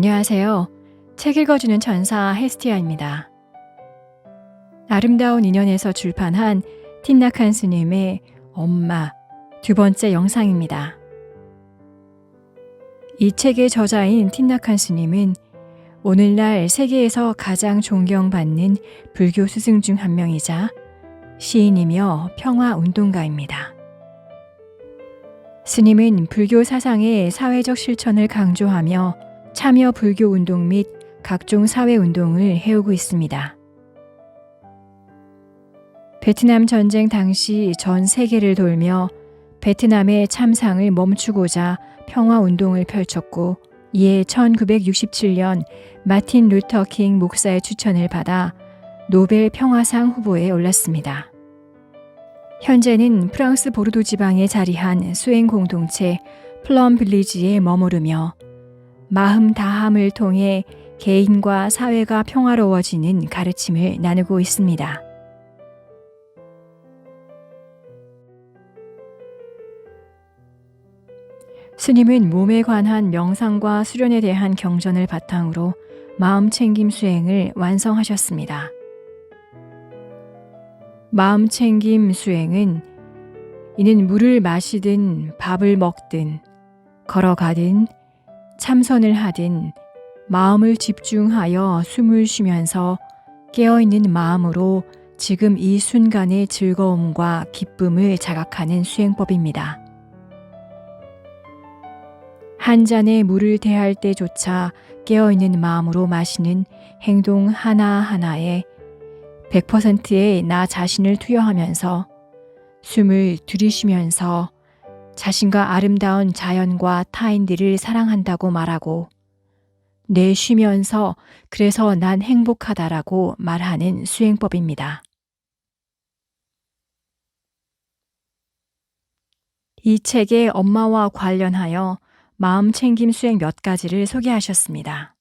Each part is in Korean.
안녕하세요. 책 읽어주는 천사 헤스티아입니다. 아름다운 인연에서 출판한 틴나 칸스님의 엄마 두 번째 영상입니다. 이 책의 저자인 틴나 칸스님은 오늘날 세계에서 가장 존경받는 불교 스승 중 한 명이자 시인이며 평화운동가입니다. 스님은 불교 사상의 사회적 실천을 강조하며 참여 불교 운동 및 각종 사회 운동을 해오고 있습니다. 베트남 전쟁 당시 전 세계를 돌며 베트남의 참상을 멈추고자 평화 운동을 펼쳤고 이에 1967년 마틴 루터 킹 목사의 추천을 받아 노벨 평화상 후보에 올랐습니다. 현재는 프랑스 보르도 지방에 자리한 수행 공동체 플럼 빌리지에 머무르며 마음 다함을 통해 개인과 사회가 평화로워지는 가르침을 나누고 있습니다. 스님은 몸에 관한 명상과 수련에 대한 경전을 바탕으로 마음챙김 수행을 완성하셨습니다. 마음챙김 수행은 이는 물을 마시든 밥을 먹든 걸어가든 참선을 하든 마음을 집중하여 숨을 쉬면서 깨어있는 마음으로 지금 이 순간의 즐거움과 기쁨을 자각하는 수행법입니다. 한 잔의 물을 대할 때조차 깨어있는 마음으로 마시는 행동 하나하나에 100%의 나 자신을 투여하면서 숨을 들이쉬면서 자신과 아름다운 자연과 타인들을 사랑한다고 말하고 내쉬면서 그래서 난 행복하다라고 말하는 수행법입니다. 이 책의 엄마와 관련하여 마음챙김 수행 몇 가지를 소개하셨습니다.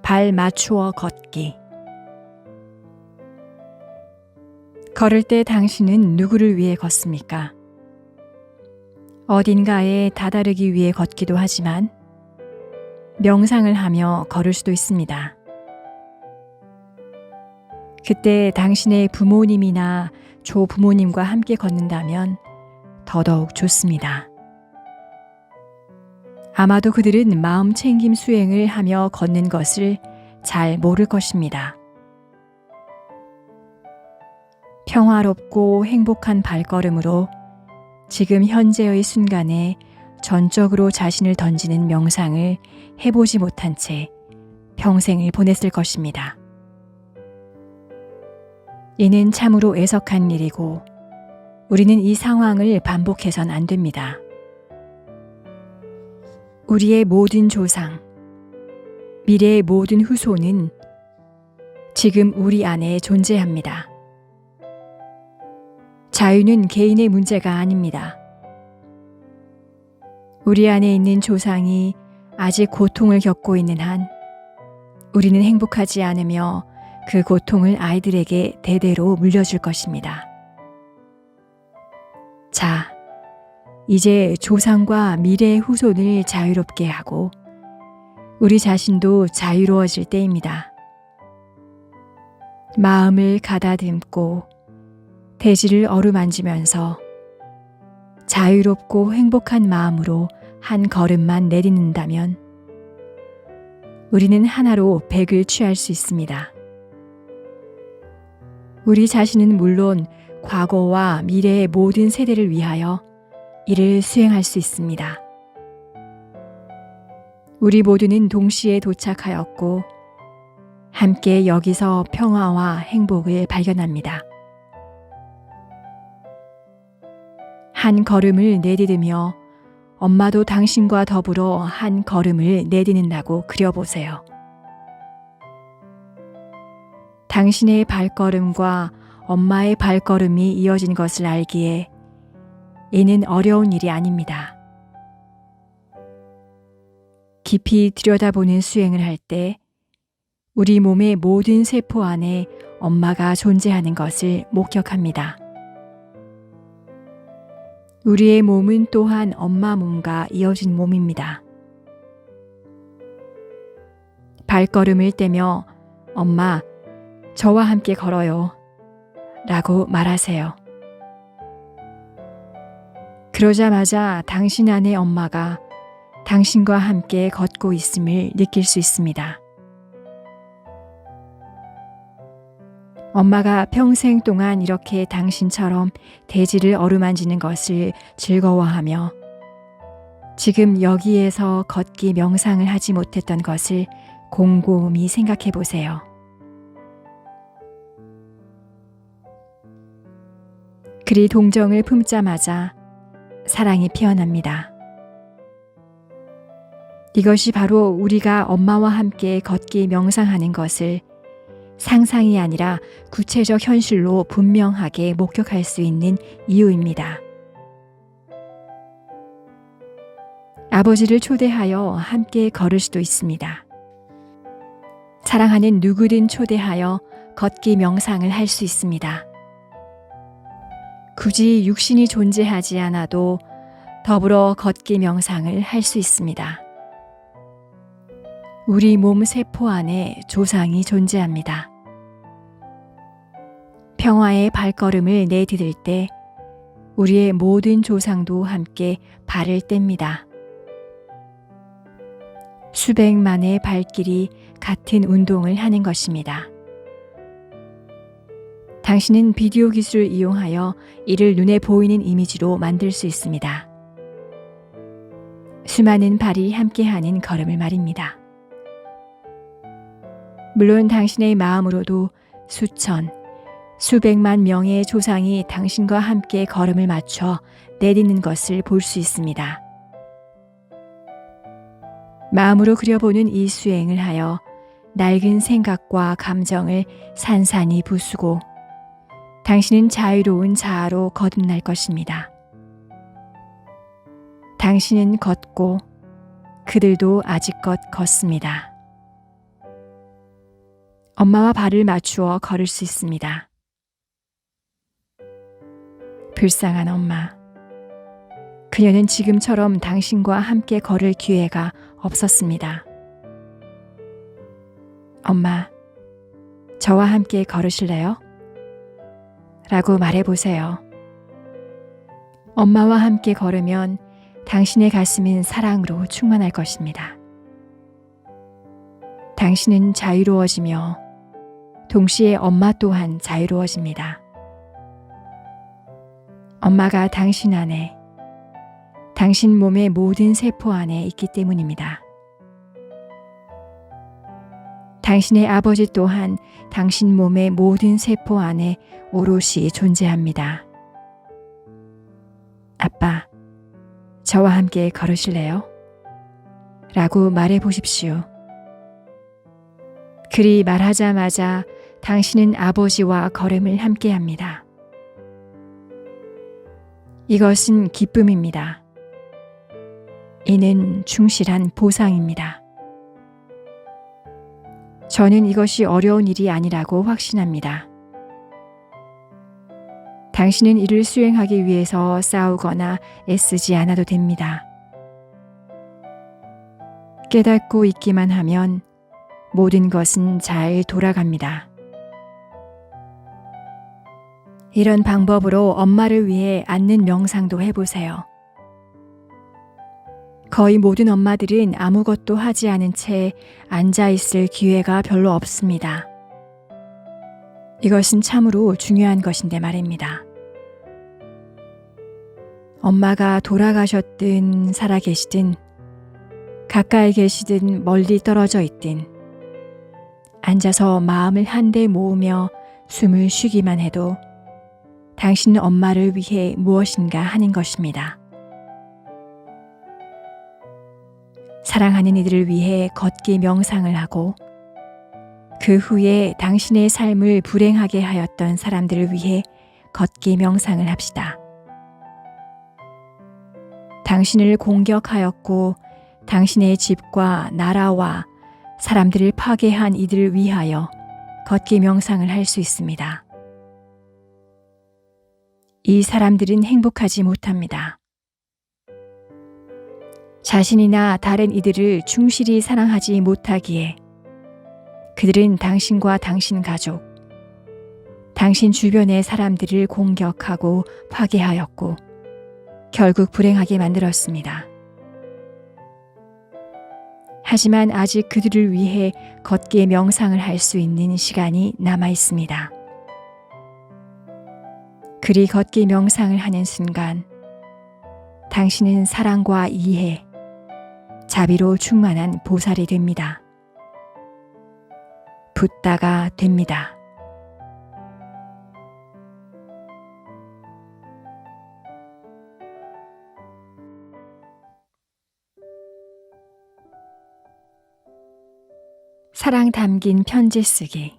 발 맞추어 걷기. 걸을 때 당신은 누구를 위해 걷습니까? 어딘가에 다다르기 위해 걷기도 하지만 명상을 하며 걸을 수도 있습니다. 그때 당신의 부모님이나 조부모님과 함께 걷는다면 더더욱 좋습니다. 아마도 그들은 마음챙김 수행을 하며 걷는 것을 잘 모를 것입니다. 평화롭고 행복한 발걸음으로 지금 현재의 순간에 전적으로 자신을 던지는 명상을 해보지 못한 채 평생을 보냈을 것입니다. 이는 참으로 애석한 일이고 우리는 이 상황을 반복해선 안 됩니다. 우리의 모든 조상, 미래의 모든 후손은 지금 우리 안에 존재합니다. 자유는 개인의 문제가 아닙니다. 우리 안에 있는 조상이 아직 고통을 겪고 있는 한 우리는 행복하지 않으며 그 고통을 아이들에게 대대로 물려줄 것입니다. 자, 이제 조상과 미래의 후손을 자유롭게 하고 우리 자신도 자유로워질 때입니다. 마음을 가다듬고 대지를 어루만지면서 자유롭고 행복한 마음으로 한 걸음만 내딛는다면 우리는 하나로 100을 취할 수 있습니다. 우리 자신은 물론 과거와 미래의 모든 세대를 위하여 이를 수행할 수 있습니다. 우리 모두는 동시에 도착하였고 함께 여기서 평화와 행복을 발견합니다. 한 걸음을 내디디며 엄마도 당신과 더불어 한 걸음을 내딛는다고 그려보세요. 당신의 발걸음과 엄마의 발걸음이 이어진 것을 알기에 이는 어려운 일이 아닙니다. 깊이 들여다보는 수행을 할 때 우리 몸의 모든 세포 안에 엄마가 존재하는 것을 목격합니다. 우리의 몸은 또한 엄마 몸과 이어진 몸입니다. 발걸음을 떼며 엄마, 저와 함께 걸어요 라고 말하세요. 그러자마자 당신 안의 엄마가 당신과 함께 걷고 있음을 느낄 수 있습니다. 엄마가 평생 동안 이렇게 당신처럼 대지를 어루만지는 것을 즐거워하며 지금 여기에서 걷기 명상을 하지 못했던 것을 곰곰이 생각해 보세요. 그리 동정을 품자마자 사랑이 피어납니다. 이것이 바로 우리가 엄마와 함께 걷기 명상하는 것을 상상이 아니라 구체적 현실로 분명하게 목격할 수 있는 이유입니다. 아버지를 초대하여 함께 걸을 수도 있습니다. 사랑하는 누구든 초대하여 걷기 명상을 할 수 있습니다. 굳이 육신이 존재하지 않아도 더불어 걷기 명상을 할 수 있습니다. 우리 몸 세포 안에 조상이 존재합니다. 평화의 발걸음을 내디딜 때 우리의 모든 조상도 함께 발을 뗍니다. 수백만의 발길이 같은 운동을 하는 것입니다. 당신은 비디오 기술을 이용하여 이를 눈에 보이는 이미지로 만들 수 있습니다. 수많은 발이 함께하는 걸음을 말입니다. 물론 당신의 마음으로도 수천, 수백만 명의 조상이 당신과 함께 걸음을 맞춰 내딛는 것을 볼 수 있습니다. 마음으로 그려보는 이 수행을 하여 낡은 생각과 감정을 산산이 부수고 당신은 자유로운 자아로 거듭날 것입니다. 당신은 걷고 그들도 아직껏 걷습니다. 엄마와 발을 맞추어 걸을 수 있습니다. 불쌍한 엄마. 그녀는 지금처럼 당신과 함께 걸을 기회가 없었습니다. 엄마, 저와 함께 걸으실래요? 라고 말해보세요. 엄마와 함께 걸으면 당신의 가슴은 사랑으로 충만할 것입니다. 당신은 자유로워지며 동시에 엄마 또한 자유로워집니다. 엄마가 당신 안에, 당신 몸의 모든 세포 안에 있기 때문입니다. 당신의 아버지 또한 당신 몸의 모든 세포 안에 오롯이 존재합니다. 아빠, 저와 함께 걸으실래요? 라고 말해 보십시오. 그리 말하자마자 당신은 아버지와 걸음을 함께 합니다. 이것은 기쁨입니다. 이는 충실한 보상입니다. 저는 이것이 어려운 일이 아니라고 확신합니다. 당신은 이를 수행하기 위해서 싸우거나 애쓰지 않아도 됩니다. 깨닫고 있기만 하면 모든 것은 잘 돌아갑니다. 이런 방법으로 엄마를 위해 앉는 명상도 해보세요. 거의 모든 엄마들은 아무것도 하지 않은 채 앉아있을 기회가 별로 없습니다. 이것은 참으로 중요한 것인데 말입니다. 엄마가 돌아가셨든 살아계시든 가까이 계시든 멀리 떨어져 있든 앉아서 마음을 한데 모으며 숨을 쉬기만 해도 당신은 엄마를 위해 무엇인가 하는 것입니다. 사랑하는 이들을 위해 걷기 명상을 하고 그 후에 당신의 삶을 불행하게 하였던 사람들을 위해 걷기 명상을 합시다. 당신을 공격하였고 당신의 집과 나라와 사람들을 파괴한 이들을 위하여 걷기 명상을 할 수 있습니다. 이 사람들은 행복하지 못합니다. 자신이나 다른 이들을 충실히 사랑하지 못하기에 그들은 당신과 당신 가족, 당신 주변의 사람들을 공격하고 파괴하였고 결국 불행하게 만들었습니다. 하지만 아직 그들을 위해 걷기의 명상을 할 수 있는 시간이 남아 있습니다. 그리 걷기 명상을 하는 순간 당신은 사랑과 이해, 자비로 충만한 보살이 됩니다. 붓다가 됩니다. 사랑 담긴 편지 쓰기.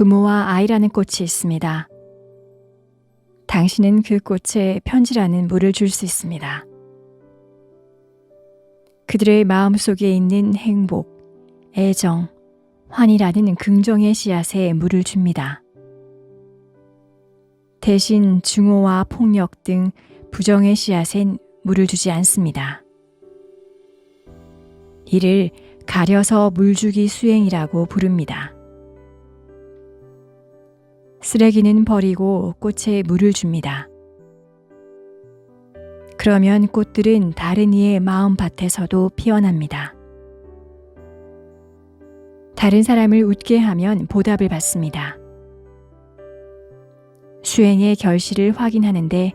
부모와 아이라는 꽃이 있습니다. 당신은 그 꽃에 편지라는 물을 줄 수 있습니다. 그들의 마음속에 있는 행복, 애정, 환희라는 긍정의 씨앗에 물을 줍니다. 대신 증오와 폭력 등 부정의 씨앗엔 물을 주지 않습니다. 이를 가려서 물주기 수행이라고 부릅니다. 쓰레기는 버리고 꽃에 물을 줍니다. 그러면 꽃들은 다른 이의 마음밭에서도 피어납니다. 다른 사람을 웃게 하면 보답을 받습니다. 수행의 결실을 확인하는데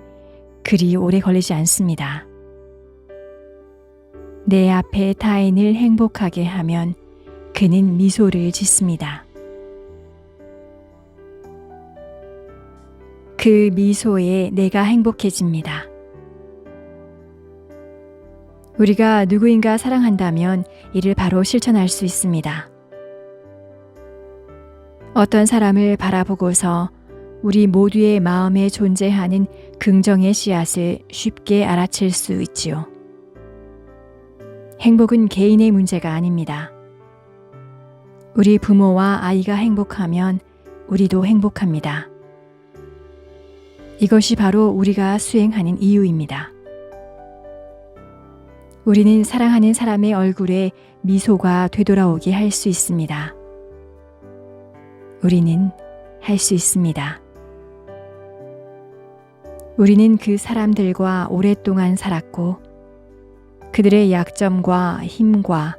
그리 오래 걸리지 않습니다. 내 앞에 타인을 행복하게 하면 그는 미소를 짓습니다. 그 미소에 내가 행복해집니다. 우리가 누구인가 사랑한다면 이를 바로 실천할 수 있습니다. 어떤 사람을 바라보고서 우리 모두의 마음에 존재하는 긍정의 씨앗을 쉽게 알아챌 수 있지요. 행복은 개인의 문제가 아닙니다. 우리 부모와 아이가 행복하면 우리도 행복합니다. 이것이 바로 우리가 수행하는 이유입니다. 우리는 사랑하는 사람의 얼굴에 미소가 되돌아오게 할 수 있습니다. 우리는 할 수 있습니다. 우리는 그 사람들과 오랫동안 살았고 그들의 약점과 힘과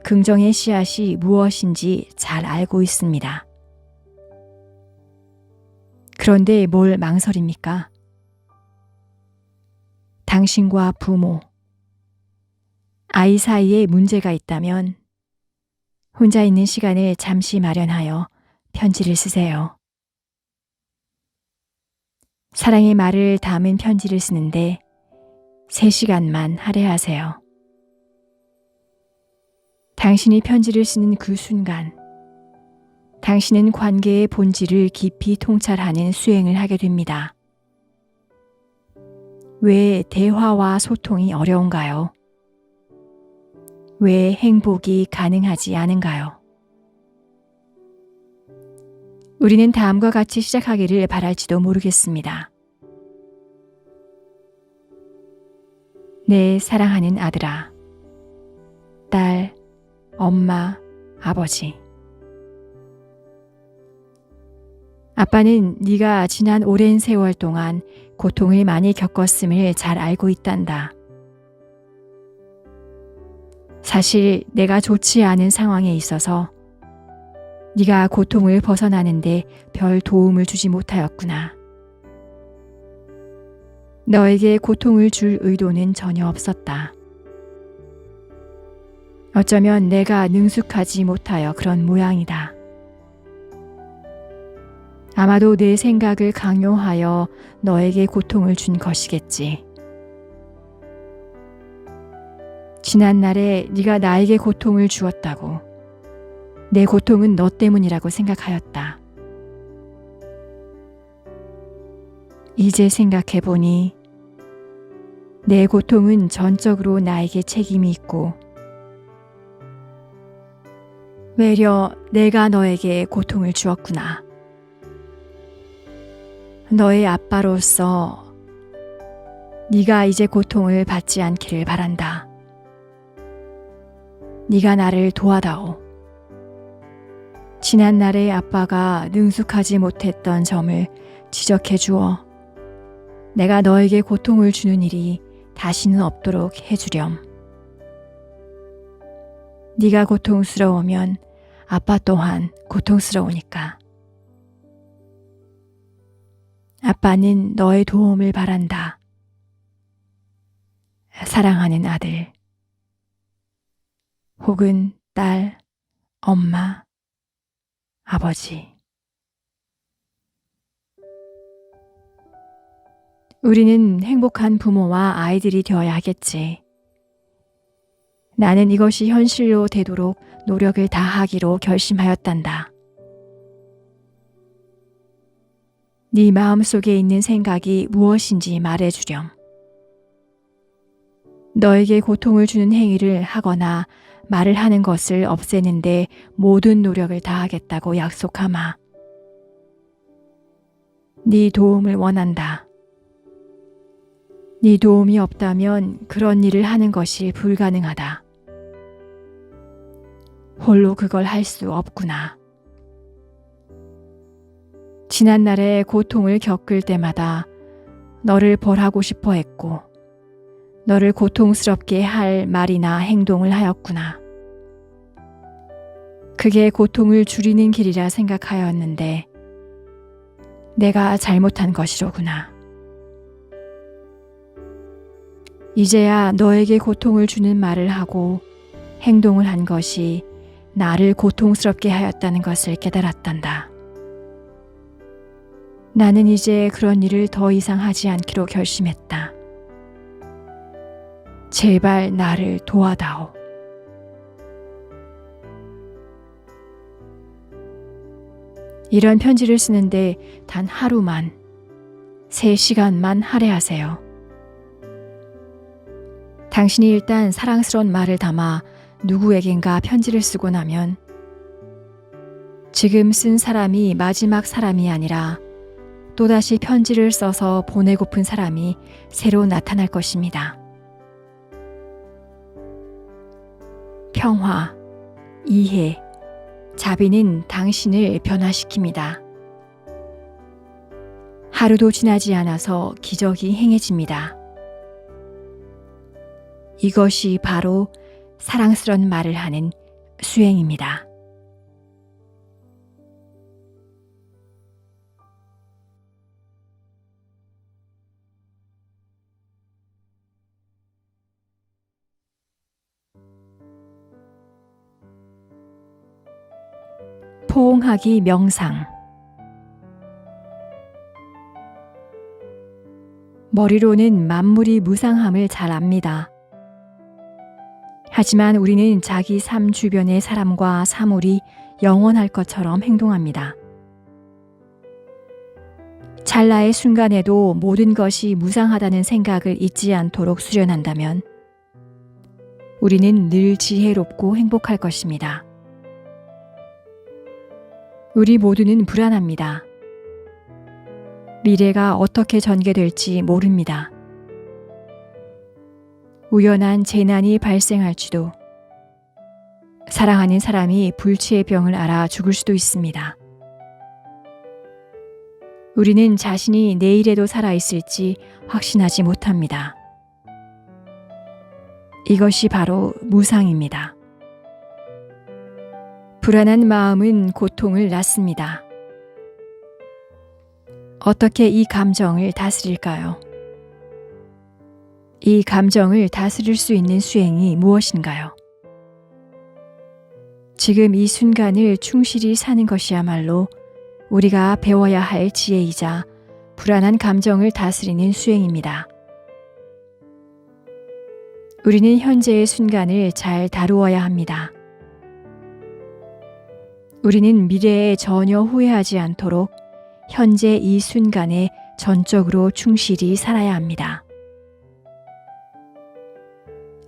긍정의 씨앗이 무엇인지 잘 알고 있습니다. 그런데 뭘 망설입니까? 당신과 부모, 아이 사이에 문제가 있다면 혼자 있는 시간을 잠시 마련하여 편지를 쓰세요. 사랑의 말을 담은 편지를 쓰는데 3시간만 할애하세요. 당신이 편지를 쓰는 그 순간, 당신은 관계의 본질을 깊이 통찰하는 수행을 하게 됩니다. 왜 대화와 소통이 어려운가요? 왜 행복이 가능하지 않은가요? 우리는 다음과 같이 시작하기를 바랄지도 모르겠습니다. 내 사랑하는 아들아, 딸, 엄마, 아버지. 아빠는 네가 지난 오랜 세월 동안 고통을 많이 겪었음을 잘 알고 있단다. 사실 내가 좋지 않은 상황에 있어서 네가 고통을 벗어나는데 별 도움을 주지 못하였구나. 너에게 고통을 줄 의도는 전혀 없었다. 어쩌면 내가 능숙하지 못하여 그런 모양이다. 아마도 내 생각을 강요하여 너에게 고통을 준 것이겠지. 지난날에 네가 나에게 고통을 주었다고. 내 고통은 너 때문이라고 생각하였다. 이제 생각해보니 내 고통은 전적으로 나에게 책임이 있고 외려 내가 너에게 고통을 주었구나. 너의 아빠로서 네가 이제 고통을 받지 않기를 바란다. 네가 나를 도와다오. 지난날의 아빠가 능숙하지 못했던 점을 지적해 주어 내가 너에게 고통을 주는 일이 다시는 없도록 해주렴. 네가 고통스러우면 아빠 또한 고통스러우니까. 아빠는 너의 도움을 바란다. 사랑하는 아들, 혹은 딸, 엄마, 아버지. 우리는 행복한 부모와 아이들이 되어야 하겠지. 나는 이것이 현실로 되도록 노력을 다하기로 결심하였단다. 네 마음속에 있는 생각이 무엇인지 말해주렴. 너에게 고통을 주는 행위를 하거나 말을 하는 것을 없애는데 모든 노력을 다하겠다고 약속하마. 네 도움을 원한다. 네 도움이 없다면 그런 일을 하는 것이 불가능하다. 홀로 그걸 할 수 없구나. 지난날에 고통을 겪을 때마다 너를 벌하고 싶어 했고 너를 고통스럽게 할 말이나 행동을 하였구나. 그게 고통을 줄이는 길이라 생각하였는데 내가 잘못한 것이로구나. 이제야 너에게 고통을 주는 말을 하고 행동을 한 것이 나를 고통스럽게 하였다는 것을 깨달았단다. 나는 이제 그런 일을 더 이상 하지 않기로 결심했다. 제발 나를 도와다오. 이런 편지를 쓰는데 단 하루만, 3시간만 할애하세요. 당신이 일단 사랑스러운 말을 담아 누구에겐가 편지를 쓰고 나면 지금 쓴 사람이 마지막 사람이 아니라 또다시 편지를 써서 보내고픈 사람이 새로 나타날 것입니다. 평화, 이해, 자비는 당신을 변화시킵니다. 하루도 지나지 않아서 기적이 행해집니다. 이것이 바로 사랑스러운 말을 하는 수행입니다. 포옹하기 명상. 머리로는 만물이 무상함을 잘 압니다. 하지만 우리는 자기 삶 주변의 사람과 사물이 영원할 것처럼 행동합니다. 찰나의 순간에도 모든 것이 무상하다는 생각을 잊지 않도록 수련한다면 우리는 늘 지혜롭고 행복할 것입니다. 우리 모두는 불안합니다. 미래가 어떻게 전개될지 모릅니다. 우연한 재난이 발생할지도, 사랑하는 사람이 불치의 병을 앓아 죽을 수도 있습니다. 우리는 자신이 내일에도 살아있을지 확신하지 못합니다. 이것이 바로 무상입니다. 불안한 마음은 고통을 낳습니다. 어떻게 이 감정을 다스릴까요? 이 감정을 다스릴 수 있는 수행이 무엇인가요? 지금 이 순간을 충실히 사는 것이야말로 우리가 배워야 할 지혜이자 불안한 감정을 다스리는 수행입니다. 우리는 현재의 순간을 잘 다루어야 합니다. 우리는 미래에 전혀 후회하지 않도록 현재 이 순간에 전적으로 충실히 살아야 합니다.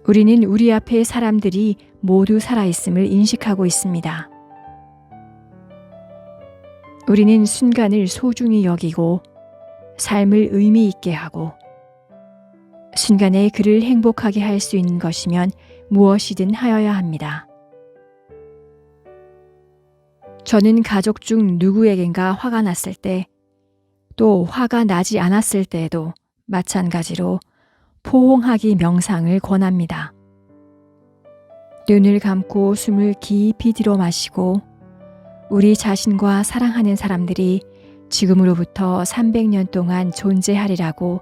우리는 우리 앞의 사람들이 모두 살아있음을 인식하고 있습니다. 우리는 순간을 소중히 여기고 삶을 의미 있게 하고 순간에 그를 행복하게 할 수 있는 것이면 무엇이든 하여야 합니다. 저는 가족 중 누구에겐가 화가 났을 때, 또 화가 나지 않았을 때에도 마찬가지로 포옹하기 명상을 권합니다. 눈을 감고 숨을 깊이 들어 마시고 우리 자신과 사랑하는 사람들이 지금으로부터 300년 동안 존재하리라고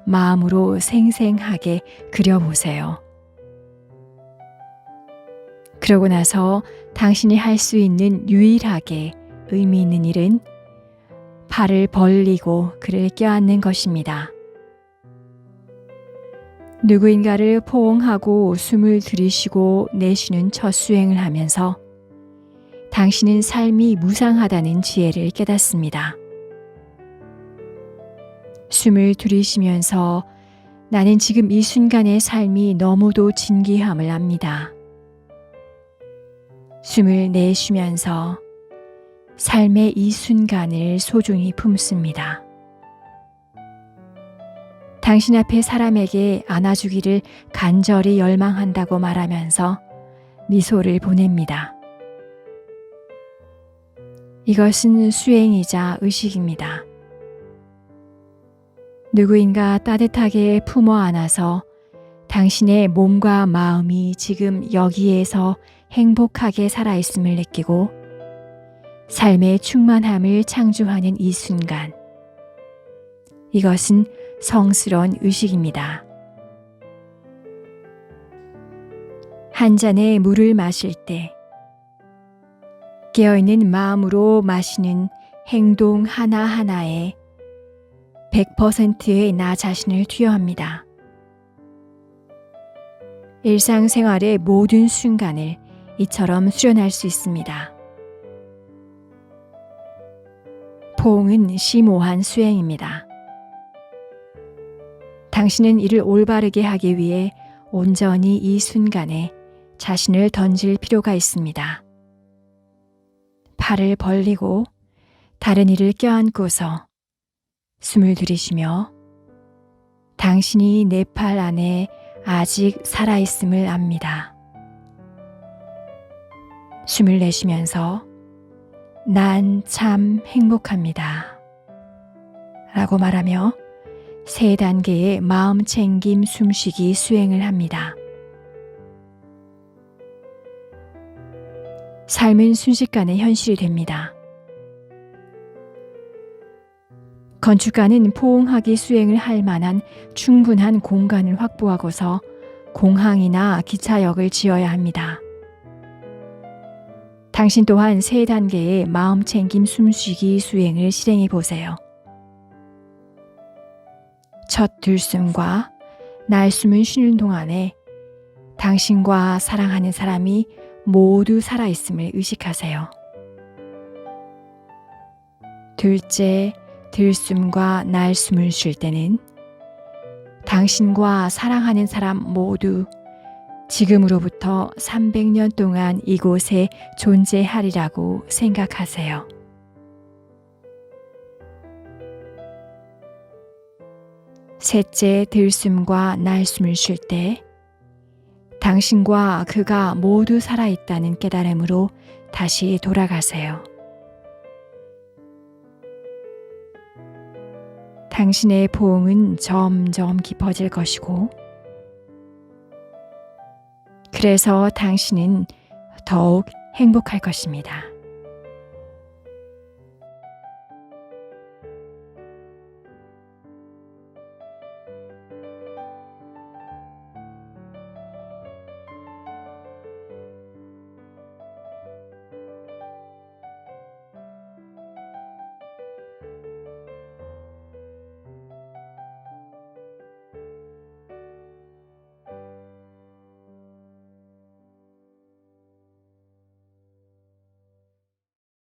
마음으로 생생하게 그려보세요. 그러고 나서 당신이 할 수 있는 유일하게 의미 있는 일은 팔을 벌리고 그를 껴안는 것입니다. 누구인가를 포옹하고 숨을 들이쉬고 내쉬는 첫 수행을 하면서 당신은 삶이 무상하다는 지혜를 깨닫습니다. 숨을 들이쉬면서 나는 지금 이 순간의 삶이 너무도 진귀함을 압니다. 숨을 내쉬면서 삶의 이 순간을 소중히 품습니다. 당신 앞에 사람에게 안아주기를 간절히 열망한다고 말하면서 미소를 보냅니다. 이것은 수행이자 의식입니다. 누구인가 따뜻하게 품어 안아서 당신의 몸과 마음이 지금 여기에서 행복하게 살아있음을 느끼고 삶의 충만함을 창조하는 이 순간. 이것은 성스러운 의식입니다. 한 잔의 물을 마실 때 깨어있는 마음으로 마시는 행동 하나하나에 100%의 나 자신을 투여합니다. 일상생활의 모든 순간을 이처럼 수련할 수 있습니다. 포옹은 심오한 수행입니다. 당신은 이를 올바르게 하기 위해 온전히 이 순간에 자신을 던질 필요가 있습니다. 팔을 벌리고 다른 이를 껴안고서 숨을 들이쉬며 당신이 내 팔 안에 아직 살아있음을 압니다. 숨을 내쉬면서 난 참 행복합니다. 라고 말하며 3단계의 마음 챙김 숨쉬기 수행을 합니다. 삶은 순식간에 현실이 됩니다. 건축가는 포옹하기 수행을 할 만한 충분한 공간을 확보하고서 공항이나 기차역을 지어야 합니다. 당신 또한 3단계의 마음 챙김 숨쉬기 수행을 실행해 보세요. 첫 들숨과 날숨을 쉬는 동안에 당신과 사랑하는 사람이 모두 살아있음을 의식하세요. 둘째, 들숨과 날숨을 쉴 때는 당신과 사랑하는 사람 모두 지금으로부터 300년 동안 이곳에 존재하리라고 생각하세요. 셋째, 들숨과 날숨을 쉴 때 당신과 그가 모두 살아있다는 깨달음으로 다시 돌아가세요. 당신의 포옹은 점점 깊어질 것이고 그래서 당신은 더욱 행복할 것입니다.